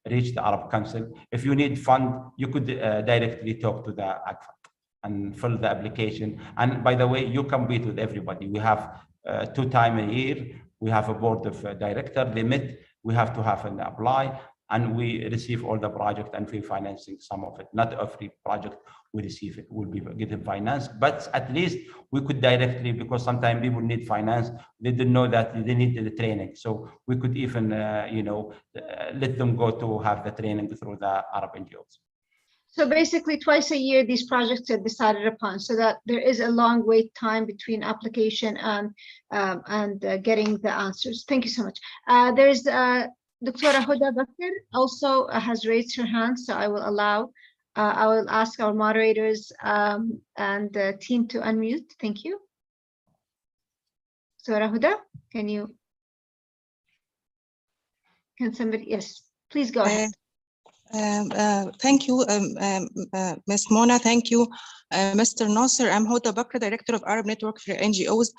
reach the Arab Council. If you need fund, you could directly talk to the AGFUND and fill the application. And by the way, you compete with everybody. We have 2 times a year. We have a board of director. They meet. We have to have an apply, and we receive all the project and we financing some of it. Not every project we receive it will be getting financed, but at least we could directly, because sometimes people need finance. They didn't know that they need the training. So we could even, let them go to have the training through the Arab NGOs. So basically twice a year, these projects are decided upon, so that there is a long wait time between application and getting the answers. Thank you so much. There's Dr. Huda Bakr also has raised her hand, so I will allow, I will ask our moderators and the team to unmute. Thank you. Dr. Huda, can somebody, yes, please go ahead. Thank you, Ms. Mona. Thank you, Mr. Nasser. I'm Huda Bakr, Director of Arab Network for NGOs,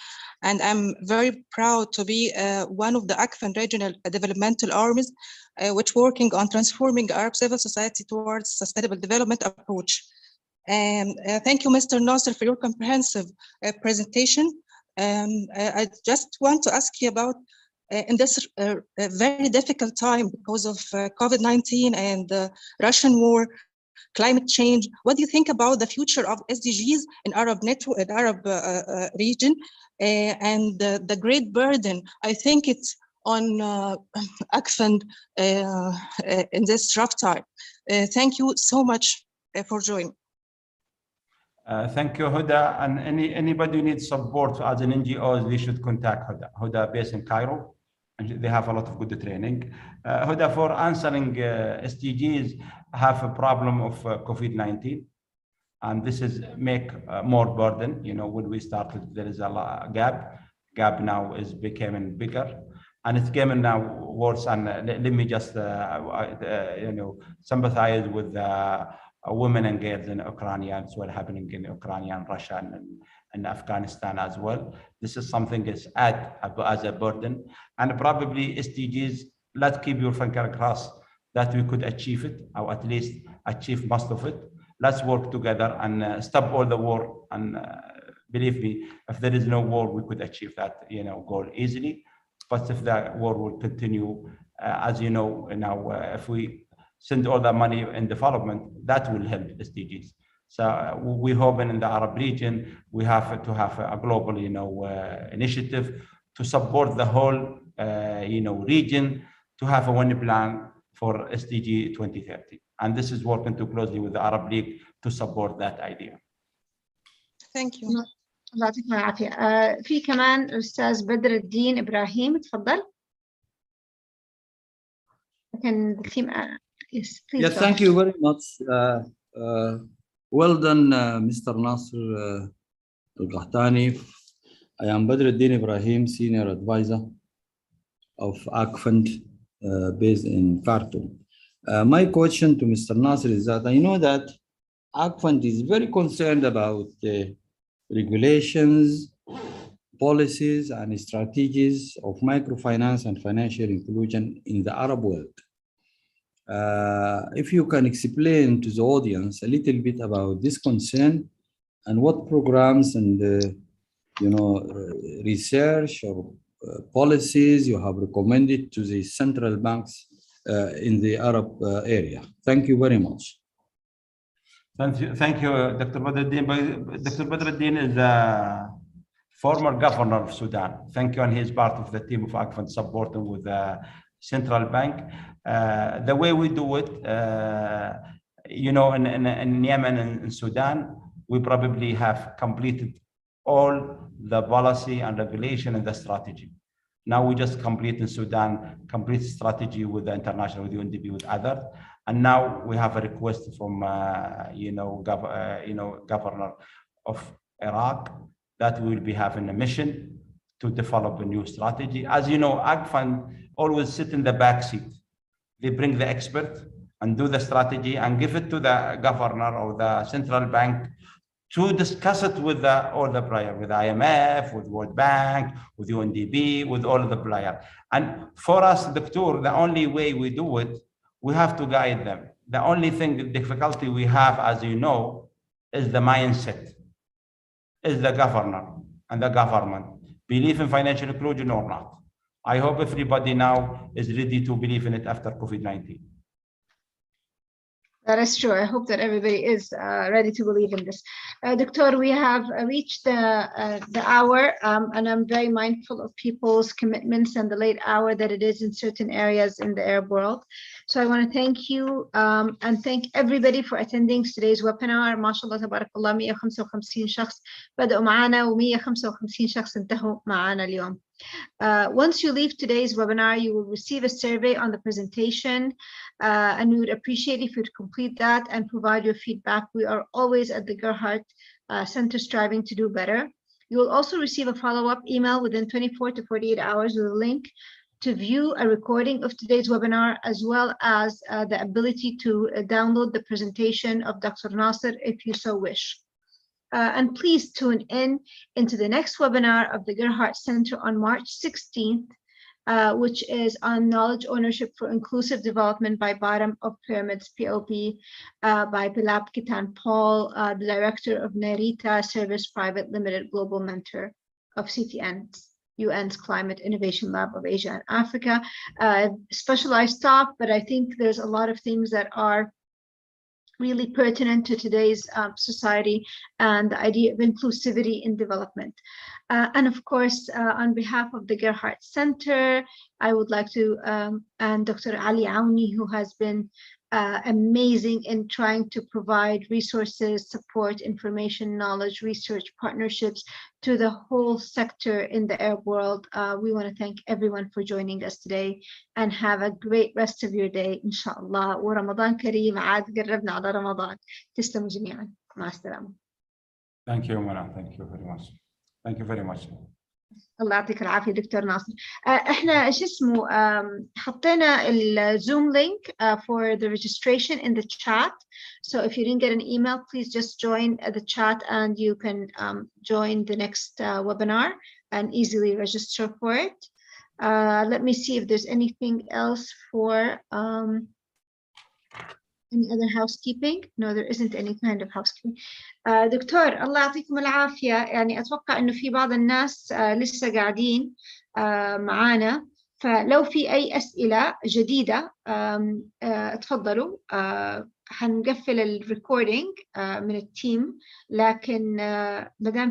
and I'm very proud to be one of the AGFUND regional developmental arms, which working on transforming Arab civil society towards sustainable development approach. Thank you, Mr. Nasser, for your comprehensive presentation. I just want to ask you about in this very difficult time because of COVID-19 and the Russian war, climate change, what do you think about the future of SDGs in Arab network, Arab region, and the great burden? I think it's on AGFUND in this rough time. Thank you so much for joining. Thank you, Huda. And anybody who needs support as an NGO, they should contact Huda. Huda based in Cairo, and they have a lot of good training. Huda, for answering SDGs, have a problem of COVID-19, and this is make more burden. When we started, there is a gap now is becoming bigger, and it's getting now worse. And let me just sympathize with women and girls in Ukraine, and what's happening in Ukraine and Russia and Afghanistan as well. This is something that's as a burden, and probably SDGs. Let's keep your finger crossed that we could achieve it, or at least achieve most of it. Let's work together and stop all the war. And believe me, if there is no war, we could achieve that goal easily. But if the war will continue, as you know, now if we send all the money in development, that will help SDGs. So we hope in the Arab region, we have to have a global, initiative to support the whole, region to have a one plan for SDG 2030. And this is working too closely with the Arab League to support that idea. Thank you. الله يعطيكم العافية. في كمان أستاذ بدر الدين إبراهيم، تفضل. Can the team, yes, please. Yes, thank you very much. Well done, Mr. Nasser Al-Qahtani. I am Badruddin Ibrahim, Senior Advisor of AGFUND based in Khartoum. My question to Mr. Nasser is that I know that AGFUND is very concerned about the regulations, policies, and strategies of microfinance and financial inclusion in the Arab world. If you can explain to the audience a little bit about this concern and what programs and research or policies you have recommended to the central banks in the Arab area. Thank you very much. Thank you, Dr. Badruddin. Dr. Badruddin is the former governor of Sudan. Thank you, and he's part of the team of AGFUND supporting with the central bank. The way we do it, you know, in Yemen and in Sudan, we probably have completed all the policy and regulation and the strategy. Now we just complete in Sudan, complete strategy with the international, with UNDP, with others. And now we have a request from, governor of Iraq that we will be having a mission to develop a new strategy. As you know, AGFUND always sit in the back seat. They bring the expert and do the strategy and give it to the governor or the central bank to discuss it with all the players, with IMF, with World Bank, with UNDP, with all of the players. And for us, Doctor, the only way we do it, we have to guide them. The only thing, the difficulty we have, as you know, is the mindset, is the governor and the government believe in financial inclusion or not. I hope everybody now is ready to believe in it after COVID-19. That is true. I hope that everybody is ready to believe in this. Doctor, we have reached the hour, and I'm very mindful of people's commitments and the late hour that it is in certain areas in the Arab world. So I want to thank you and thank everybody for attending today's webinar. ما شاء الله تبارك الله 155 شخص بدأوا معنا و155 شخص انتهوا معنا اليوم. Once you leave today's webinar, you will receive a survey on the presentation, and we would appreciate if you'd complete that and provide your feedback. We are always at the Gerhardt Center striving to do better. You will also receive a follow-up email within 24 to 48 hours with a link to view a recording of today's webinar, as well as the ability to download the presentation of Dr. Nasser if you so wish. And please tune in into the next webinar of the Gerhardt Center on March 16th, which is on knowledge ownership for inclusive development by bottom of pyramids, POP, by Bilab Kitan Paul, the director of Narita Service Private Limited, global mentor of CTN, UN's Climate Innovation Lab of Asia and Africa. Specialized talk, but I think there's a lot of things that are really pertinent to today's society and the idea of inclusivity in development. And of course, on behalf of the Gerhardt Center, I would like to, and Dr. Ali Aouni, who has been amazing in trying to provide resources, support, information, knowledge, research, partnerships to the whole sector in the Arab world. We want to thank everyone for joining us today and have a great rest of your day, inshallah. ورمضان كريم عاد قربنا على رمضان. تسلموا جميعا. مع السلامة. Thank you, Mona. Thank you very much. Thank you very much. الله يعطيك العافية دكتور ناصر. احنا شو اسمه حطينا الزوم link for the registration in the chat. So if you didn't get an email, please just join the chat and you can join the next webinar and easily register for it. Let me see if there's anything else for any other housekeeping. No, there isn't any kind of housekeeping. دكتور الله يعطيكم العافية. يعني أتوقع إنه في بعض الناس لسه قاعدين معانا، فلو في أي أسئلة جديدة تفضلوا. حنقفل الريكوردينج من التيم، لكن مدام